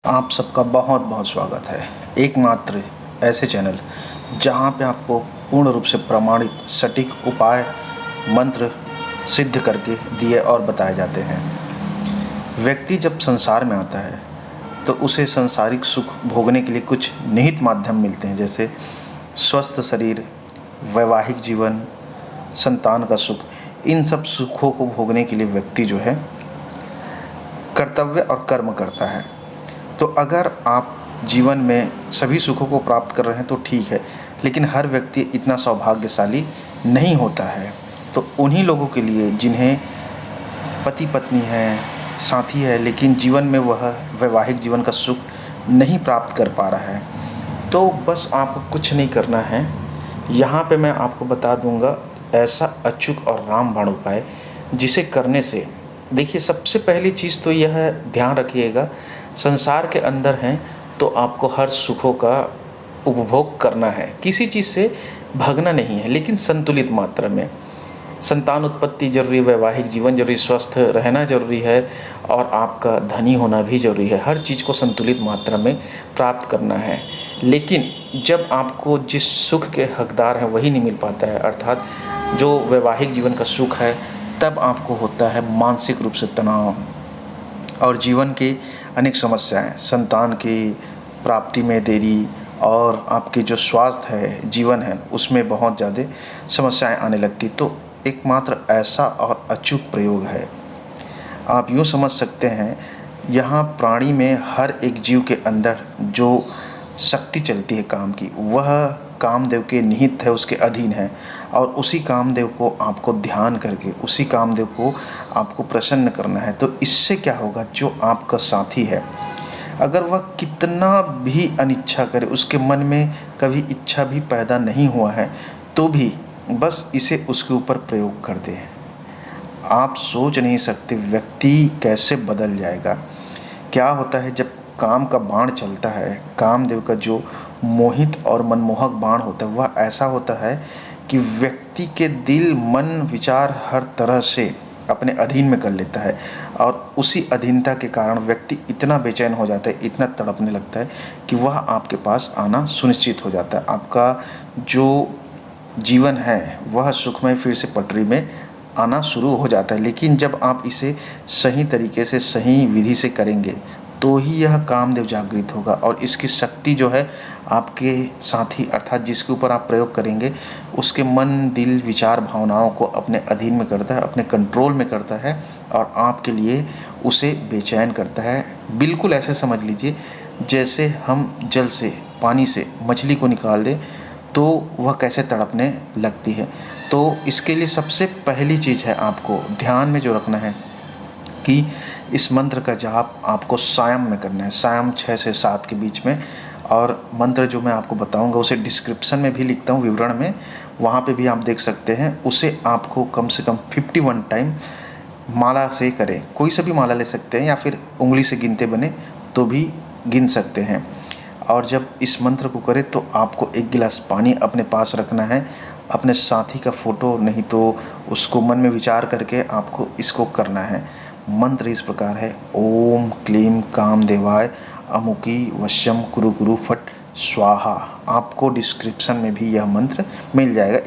आप सबका बहुत बहुत स्वागत है एकमात्र ऐसे चैनल जहां पे आपको पूर्ण रूप से प्रमाणित सटीक उपाय मंत्र सिद्ध करके दिए और बताए जाते हैं। व्यक्ति जब संसार में आता है तो उसे सांसारिक सुख भोगने के लिए कुछ निहित माध्यम मिलते हैं, जैसे स्वस्थ शरीर, वैवाहिक जीवन, संतान का सुख। इन सब सुखों को भोगने के लिए व्यक्ति जो है कर्तव्य और कर्म करता है। तो अगर आप जीवन में सभी सुखों को प्राप्त कर रहे हैं तो ठीक है, लेकिन हर व्यक्ति इतना सौभाग्यशाली नहीं होता है। तो उन्हीं लोगों के लिए जिन्हें पति पत्नी है, साथी है, लेकिन जीवन में वह वैवाहिक जीवन का सुख नहीं प्राप्त कर पा रहा है, तो बस आपको कुछ नहीं करना है। यहाँ पे मैं आपको बता दूंगा ऐसा अचूक और रामबाण उपाय जिसे करने से, देखिए, सबसे पहली चीज़ तो यह ध्यान रखिएगा, संसार के अंदर हैं तो आपको हर सुखों का उपभोग करना है, किसी चीज़ से भागना नहीं है, लेकिन संतुलित मात्रा में। संतान उत्पत्ति जरूरी है, वैवाहिक जीवन जरूरी, स्वस्थ रहना जरूरी है और आपका धनी होना भी जरूरी है। हर चीज़ को संतुलित मात्रा में प्राप्त करना है। लेकिन जब आपको जिस सुख के हकदार हैं वही नहीं मिल पाता है, अर्थात जो वैवाहिक जीवन का सुख है, तब आपको होता है मानसिक रूप से तनाव और जीवन की अनेक समस्याएं, संतान की प्राप्ति में देरी और आपके जो स्वास्थ्य है, जीवन है, उसमें बहुत ज़्यादा समस्याएं आने लगती। तो एकमात्र ऐसा और अचूक प्रयोग है, आप यूँ समझ सकते हैं, यहाँ प्राणी में हर एक जीव के अंदर जो शक्ति चलती है काम की, वह कामदेव के निहित है, उसके अधीन है। और उसी कामदेव को आपको ध्यान करके, उसी कामदेव को आपको प्रसन्न करना है। तो इससे क्या होगा, जो आपका साथी है, अगर वह कितना भी अनिच्छा करे, उसके मन में कभी इच्छा भी पैदा नहीं हुआ है, तो भी बस इसे उसके ऊपर प्रयोग कर दे, आप सोच नहीं सकते व्यक्ति कैसे बदल जाएगा। क्या होता है, जब काम का बाण चलता है, कामदेव का जो मोहित और मनमोहक बाण होता है, वह ऐसा होता है कि व्यक्ति के दिल, मन, विचार हर तरह से अपने अधीन में कर लेता है। और उसी अधीनता के कारण व्यक्ति इतना बेचैन हो जाता है, इतना तड़पने लगता है कि वह आपके पास आना सुनिश्चित हो जाता है। आपका जो जीवन है वह सुखमय फिर से पटरी में आना शुरू हो जाता है। लेकिन जब आप इसे सही तरीके से, सही विधि से करेंगे तो ही यह कामदेव जागृत होगा। और इसकी शक्ति जो है आपके साथी, अर्थात जिसके ऊपर आप प्रयोग करेंगे, उसके मन, दिल, विचार, भावनाओं को अपने अधीन में करता है, अपने कंट्रोल में करता है और आपके लिए उसे बेचैन करता है। बिल्कुल ऐसे समझ लीजिए जैसे हम जल से, पानी से मछली को निकाल दें तो वह कैसे तड़पने लगती है। तो इसके लिए सबसे पहली चीज़ है, आपको ध्यान में जो रखना है कि इस मंत्र का जाप आपको सायं में करना है, सायं 6 से 7 के बीच में। और मंत्र जो मैं आपको बताऊंगा उसे डिस्क्रिप्शन में भी लिखता हूँ, विवरण में, वहाँ पे भी आप देख सकते हैं। उसे आपको कम से कम 51 टाइम माला से करें, कोई सा भी माला ले सकते हैं या फिर उंगली से गिनते बने तो भी गिन सकते हैं। और जब इस मंत्र को करें तो आपको 1 गिलास पानी अपने पास रखना है, अपने साथी का फ़ोटो, नहीं तो उसको मन में विचार करके आपको इसको करना है। मंत्र इस प्रकार है, ओम क्लीम कामदेवाय अमुकी वश्यम कुरु कुरु फट स्वाहा। आपको डिस्क्रिप्शन में भी यह मंत्र मिल जाएगा।